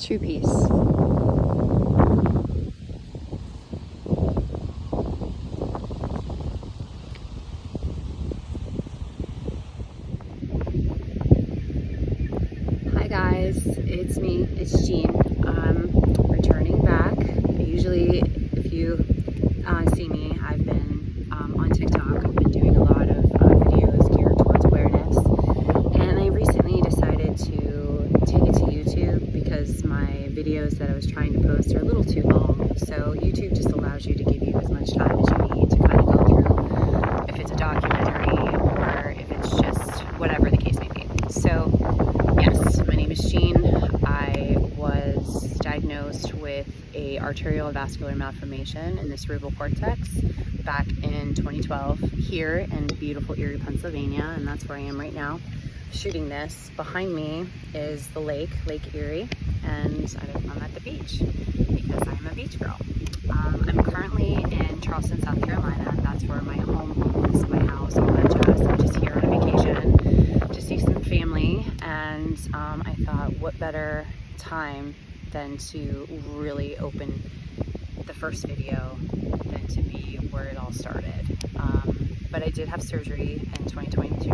two-piece. Hi guys, it's me, it's Jean. Returning back. Usually, if you see me, I've been on TikTok. I've been doing a lot of videos geared towards awareness, and I recently decided to take it to YouTube because my videos that I was trying to post are a little too long. So YouTube just allows you to give you as much time as you need to kind of go through if it's a documentary or if it's just whatever the case may be. So yes, my name is Jean. I was diagnosed with a arterial vascular malformation in the cerebral cortex back in 2012 here in beautiful Erie, Pennsylvania, and that's where I am right now shooting this. Behind me is the Lake Erie, and I'm at the beach because I'm a beach girl. I'm currently in Charleston, South Carolina, and that's where my home is, my house, all that jazz. I'm just here on a vacation to see some family, and I thought, what better time than to really open the first video than to be where it all started. But I did have surgery in 2022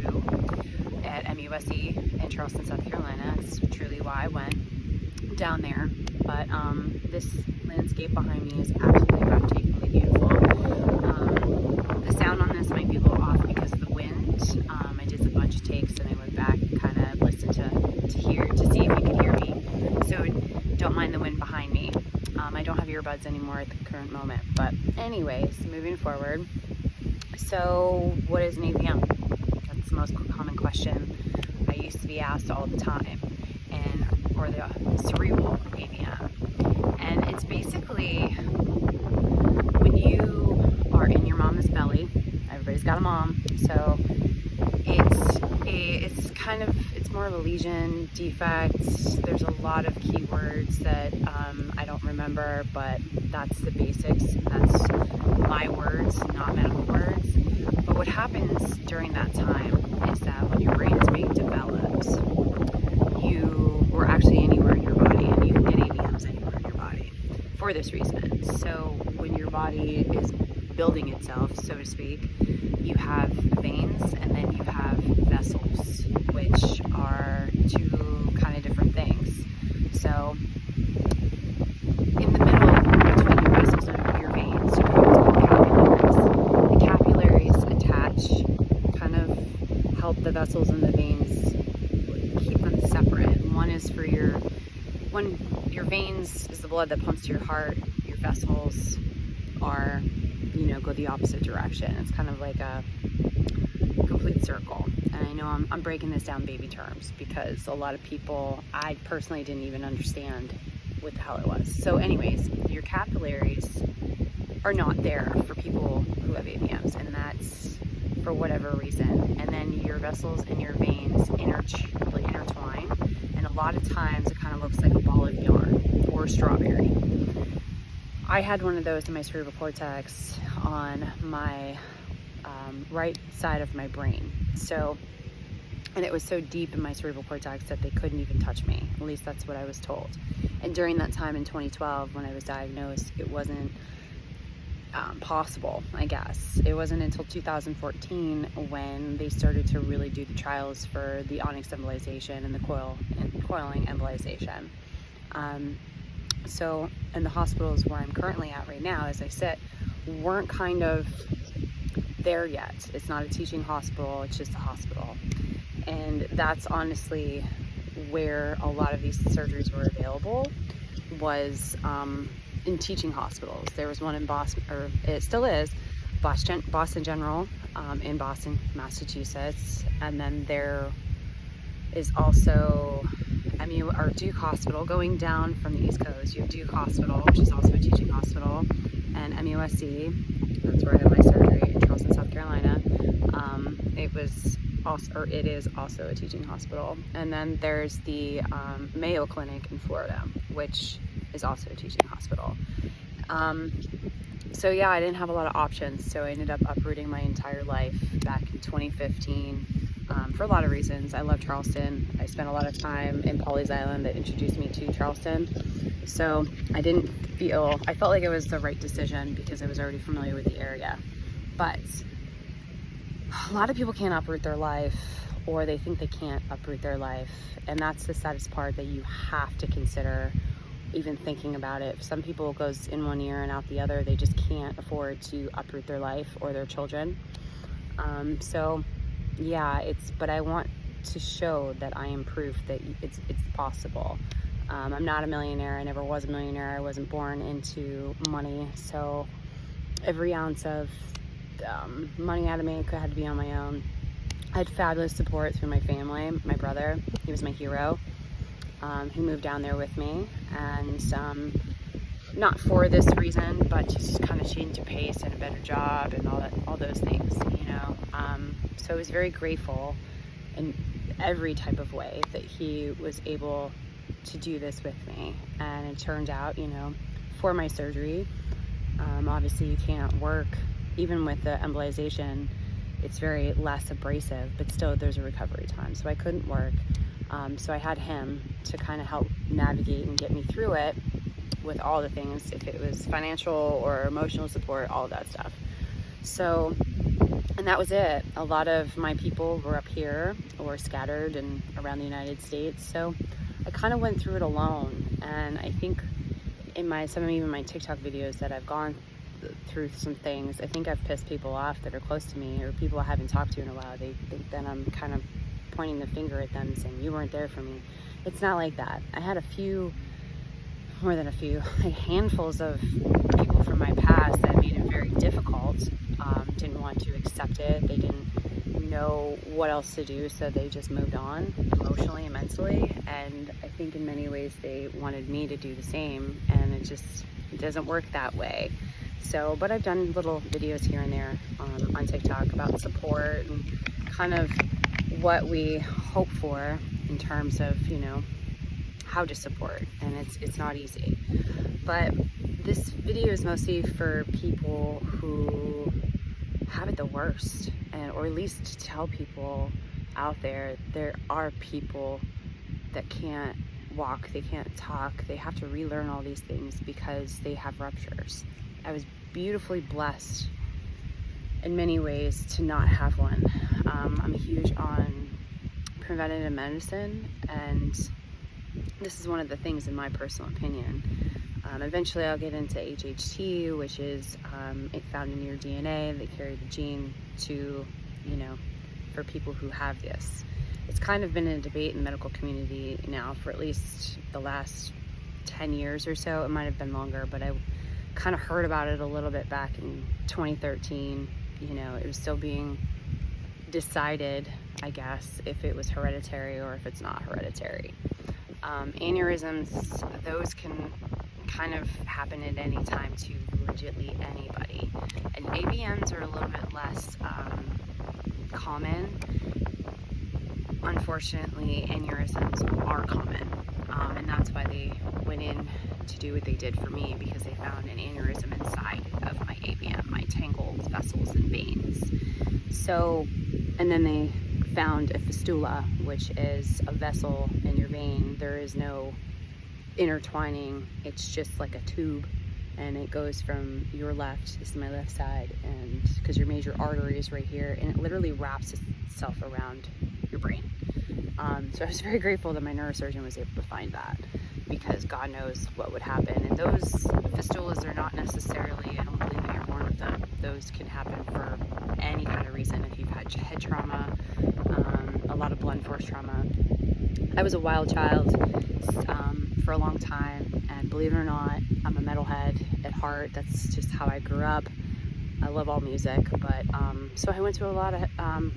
at MUSC in Charleston, South Carolina. It's truly why I went down there. But this landscape behind me is absolutely breathtakingly beautiful. The sound on this might be a little off because of the wind. I did a bunch of takes and I went back and kind of listened to see if you could hear me. So don't mind the wind behind me. I don't have earbuds anymore at the current moment. But anyways, moving forward. So what is an AVM? That's the most common question I used to be asked all the time, or the cerebral AVM. And it's basically when you are in your mama's belly. Everybody's got a mom, so it's more of a lesion, defect. There's a lot of keywords that I don't remember, but that's the basics. That's my words, not medical words. But what happens during that time is that when your brain is being developed, or actually anywhere in your body, and you can get AVMs anywhere in your body for this reason. So when your body is building itself, so to speak, you have veins and then you have vessels, which are two kind of different things. So in the middle between your vessels and your veins, you have what's called capillaries. The capillaries attach, kind of help the vessels and the veins, keep them separate. One is for your veins is the blood that pumps to your heart. Your vessels are, go the opposite direction. It's kind of like a complete circle. And I know I'm breaking this down baby terms because a lot of people, I personally didn't even understand what the hell it was. So anyways, your capillaries are not there for people who have AVMs, and that's for whatever reason. And then your vessels and your veins really intertwine, and a lot of times it kind of looks like a ball of yarn or a strawberry. I had one of those in my cerebral cortex on my right side of my brain. And it was so deep in my cerebral cortex that they couldn't even touch me. At least that's what I was told. And during that time in 2012, when I was diagnosed, it wasn't possible, I guess. It wasn't until 2014 when they started to really do the trials for the onyx embolization and the coiling embolization. So, and the hospitals where I'm currently at right now, as I sit, weren't kind of there yet. It's not a teaching hospital, it's just a hospital. And that's honestly where a lot of these surgeries were available, was in teaching hospitals. There was one in Boston, or it still is, Boston General in Boston, Massachusetts. And then there is also Duke Hospital going down from the East Coast. You have Duke Hospital, which is also a teaching hospital, and MUSC, that's where I had my surgery in Charleston, South Carolina. It is also a teaching hospital. And then there's the Mayo Clinic in Florida, which is also a teaching hospital. So yeah, I didn't have a lot of options, so I ended up uprooting my entire life back in 2015 for a lot of reasons. I love Charleston. I spent a lot of time in Pawleys Island that introduced me to Charleston. So I felt like it was the right decision because I was already familiar with the area. But a lot of people can't uproot their life, or they think they can't uproot their life. And that's the saddest part, that you have to consider even thinking about it. Some people, it goes in one ear and out the other. They just can't afford to uproot their life or their children. So yeah, but I want to show that I am proof that it's possible. I'm not a millionaire. I never was a millionaire. I wasn't born into money. So every ounce of money I had to make had to be on my own. I had fabulous support through my family. My brother, he was my hero. He moved down there with me, and not for this reason, but just kind of change of pace and a better job and all those things, you know. So I was very grateful in every type of way that he was able to do this with me. And it turned out, you know, for my surgery, obviously you can't work, even with the embolization. It's very less abrasive, but still there's a recovery time. So I couldn't work. So I had him to kind of help navigate and get me through it with all the things, if it was financial or emotional support, all of that stuff. So, and that was it. A lot of my people were up here or scattered and around the United States. So I kind of went through it alone. And I think in even my TikTok videos that I've gone through some things, I think I've pissed people off that are close to me, or people I haven't talked to in a while. They think that I'm kind of pointing the finger at them, saying, you weren't there for me. It's not like that. I had more than a few, like handfuls of people from my past that made it very difficult, didn't want to accept it. They didn't know what else to do, so they just moved on emotionally and mentally. And I think in many ways they wanted me to do the same, and it doesn't work that way. So, but I've done little videos here and there on TikTok about support and kind of what we hope for in terms of, you know, how to support. And it's not easy. But this video is mostly for people who have it the worst, or at least to tell people out there are people that can't walk, they can't talk, they have to relearn all these things because they have ruptures. I was beautifully blessed in many ways to not have one. I'm huge on preventative medicine, and this is one of the things, in my personal opinion. Eventually I'll get into HHT, which is it found in your DNA. They carry the gene to, you know, for people who have this. It's kind of been a debate in the medical community now for at least the last 10 years or so. It might have been longer, but I kind of heard about it a little bit back in 2013. You know, it was still being decided, I guess, if it was hereditary or if it's not hereditary. Aneurysms, those can kind of happen at any time to legitimately anybody. And AVMs are a little bit less common. Unfortunately, aneurysms are common. And that's why they went in to do what they did for me, because they found an aneurysm inside of my AVM, my tangled vessels and veins. So, and then they found a fistula, which is a vessel in your vein. There is no intertwining. It's just like a tube, and it goes from your left, this is my left side, and because your major artery is right here, and it literally wraps itself around your brain. So I was very grateful that my neurosurgeon was able to find that, because God knows what would happen. And those fistulas are not necessarily, I don't believe that you're born with them. Those can happen for any kind of reason. If you've had head trauma, a lot of blunt force trauma. I was a wild child for a long time, and believe it or not, I'm a metalhead at heart. That's just how I grew up. I love all music, but so I went to a lot of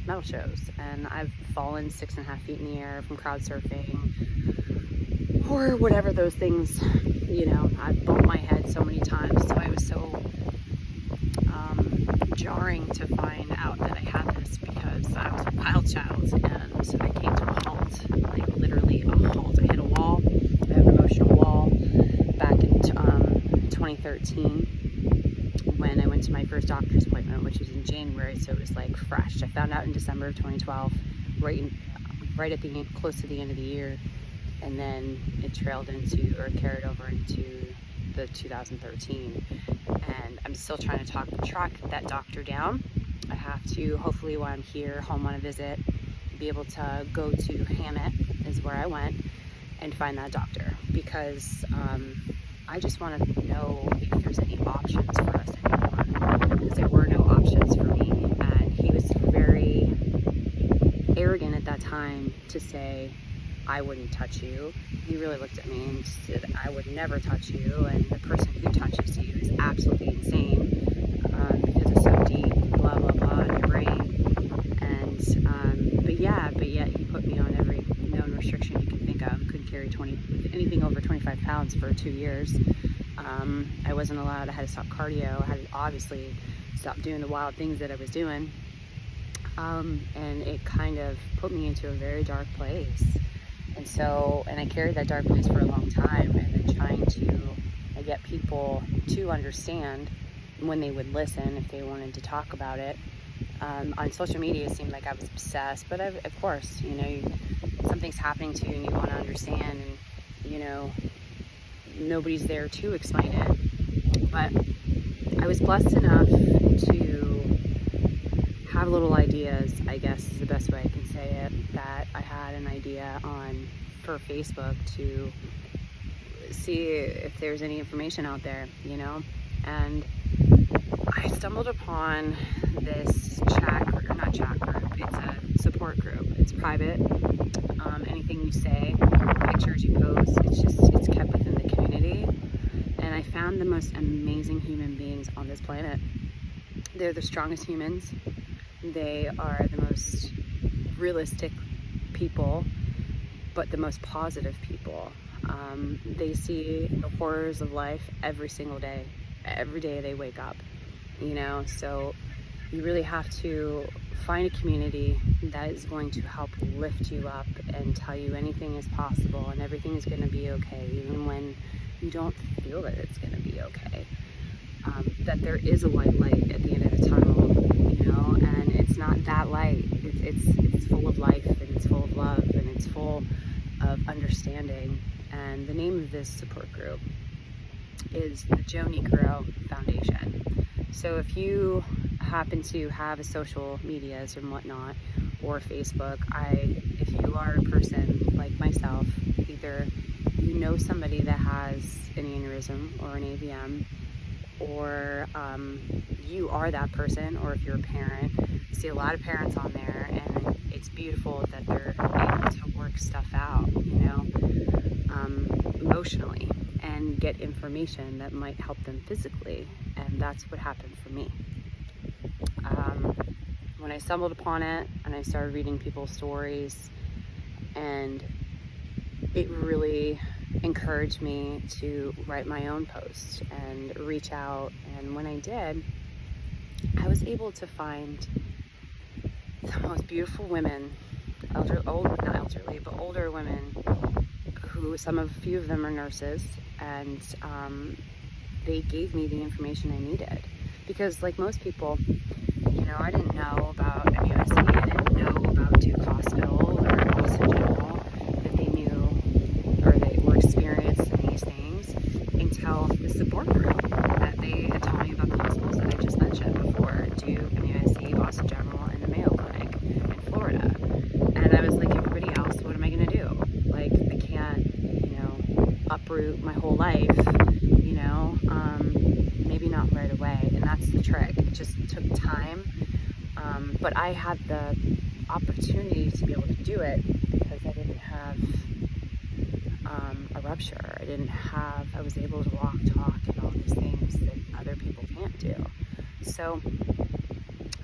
metal shows, and I've fallen 6.5 feet in the air from crowd surfing or whatever those things, you know. I've bumped my head so many times, so I was so jarring to find out that I had this, because I was a wild child, and I came to a halt, like literally a halt. I hit a wall. I have an emotional wall back in 2013 when I went to my first doctor's appointment, which was in January, so it was like fresh. I found out in December of 2012. right at the close to the end of the year, and then it trailed into or carried over into the 2013. And I'm still trying to track that doctor down. I have to, hopefully while I'm here home on a visit, be able to go to Hammett is where I went, and find that doctor, because I just want to know if there's any options for us anymore, because there were no options for me. And he was very arrogant at that time to say, I wouldn't touch you. He really looked at me and said, I would never touch you, and the person who touches you is absolutely insane, because it's so deep, blah blah blah, in your brain. And but yet he put me on every known restriction you can think of. Couldn't carry anything over 25 pounds for 2 years. I wasn't allowed. I had to stop cardio. I had to obviously stop doing the wild things that I was doing. And it kind of put me into a very dark place. And I carried that dark place for a long time, and then trying to get people to understand when they would listen, if they wanted to talk about it. On social media, it seemed like I was obsessed, but of course, something's happening to you and you want to understand, and nobody's there to explain it. But I was blessed enough to have little ideas, I guess is the best way I can say it, that I had an idea for Facebook to see if there's any information out there, and I stumbled upon this not chat group, it's a support group. It's private. Anything you say, pictures you post, it's kept within the community. And I found the most amazing human beings on this planet. They're the strongest humans. They are the most realistic people, but the most positive people. They see the horrors of life every single day. Every day they wake up, so you really have to find a community that is going to help lift you up and tell you anything is possible and everything is going to be okay, even when you don't feel that it's going to be okay. That there is a white light at the end of the tunnel, and it's not that light. It's full of life, and it's full of love, and it's full of understanding. And the name of this support group is the Joe Nicaro Foundation. So if you happen to have a social medias and whatnot, or Facebook, if you are a person like myself, either somebody that has an aneurysm or an AVM, or you are that person, or if you're a parent, I see a lot of parents on there, and it's beautiful that they're able to work stuff out, emotionally, and get information that might help them physically. And that's what happened for me. When I stumbled upon it and I started reading people's stories, and it really encouraged me to write my own post and reach out. And when I did, I was able to find the most beautiful women, not elderly, but older women, who a few of them are nurses, and they gave me the information I needed. Because like most people, I didn't know about MUSC, I didn't know about Duke Hospital or Boston General, that they knew or they were experienced in these things, until the support group that they had told me about, the hospitals that I just mentioned before, Duke, MUSC, Boston General, and the Mayo Clinic in Florida. And I was like everybody else, what am I going to do? Like, I can't, uproot my whole life, maybe not right away. And that's the trick. It just took time. But I had the opportunity to be able to do it because I didn't have a rupture. I was able to walk, talk, and all these things that other people can't do. So,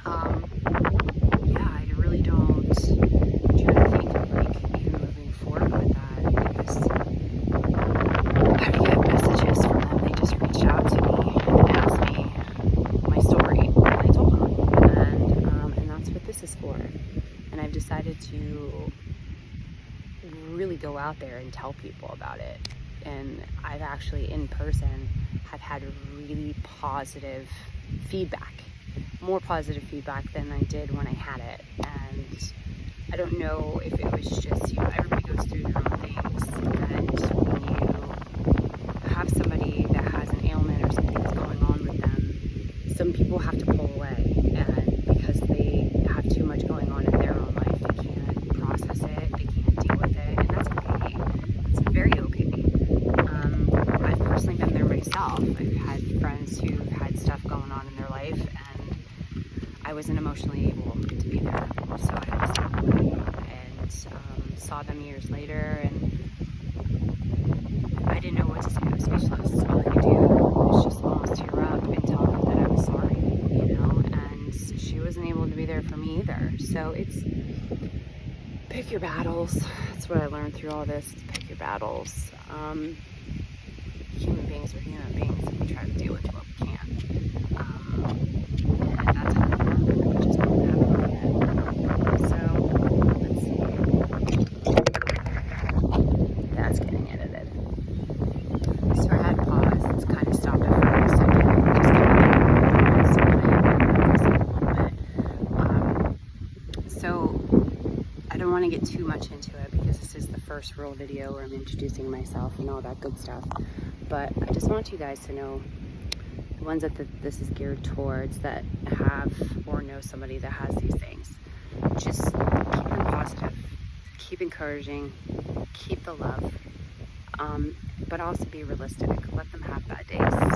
I really don't try to think of even moving forward with that, because I would get messages from them. They just reached out to me and asked me my story, and I told them, and that's what this is for. And I've decided to really go out there and tell people about it. And I've actually, in person, have had really positive feedback, more positive feedback than I did when I had it. And I don't know if it was just, everybody goes through their own things, and when you have somebody that has an ailment or something that's going on with them, some people have to pull away, and because they have too much going on in their own life, they can't process it, they can't deal with it, and that's okay. It's very okay. I've personally been there myself. I've had friends who've had stuff going on in their life, and I wasn't emotionally able to be there, so I had to step away, and saw them years later, and I didn't know what to say. I was speechless. All I could do was just almost tear up and tell them that I was sorry, and she wasn't able to be there for me either. So it's pick your battles. That's what I learned through all this. Pick your battles. Human beings are human beings, and we try to deal with what we can. And that's how it just won't happen again. So let's see. That's getting edited. So I had paused. It's kind of stopped it for a second. Just a little bit. So I don't want to get too much into it because this is the first real video where I'm introducing myself and all that good stuff. But I just want you guys to know, the ones that this is geared towards, that have or know somebody that has these things, just keep them positive, keep encouraging, keep the love, but also be realistic. Let them have bad days, because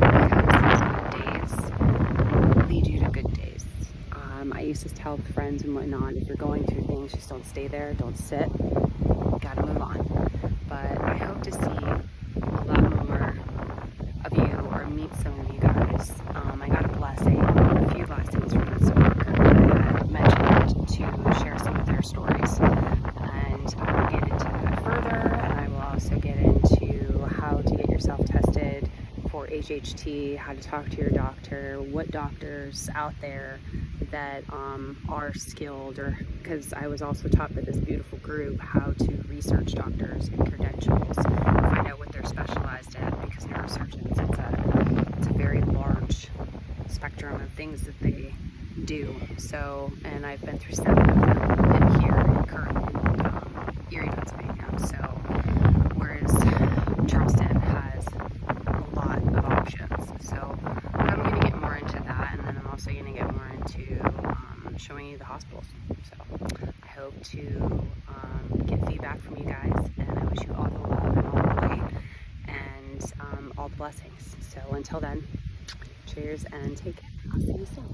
those good days lead you to good days. I used to tell friends and whatnot, if you're going through things, just don't stay there, don't sit, you gotta move on. But I hope to see a lot more of you, or meet some of you guys. I got a few blessings from this book. I had mentioned to share some of their stories, and I will get into that further, and I will also get into how to get yourself tested for HHT, how to talk to your doctor, what doctors out there that are skilled, or because I was also taught by this beautiful group how to research doctors and credentials, find out what they're specialized in, because neurosurgeons, it's a very large spectrum of things that they do. So, and I've been through 7 of them in here currently in Erie, Pennsylvania. So, whereas Charleston has a lot of options. So I'm going to get more into that, and then I'm also going to get more into showing you the hospitals. So I hope to get feedback from you guys, and I wish you all the love and all the light and all the blessings. So until then, cheers and take care. I'll see you soon.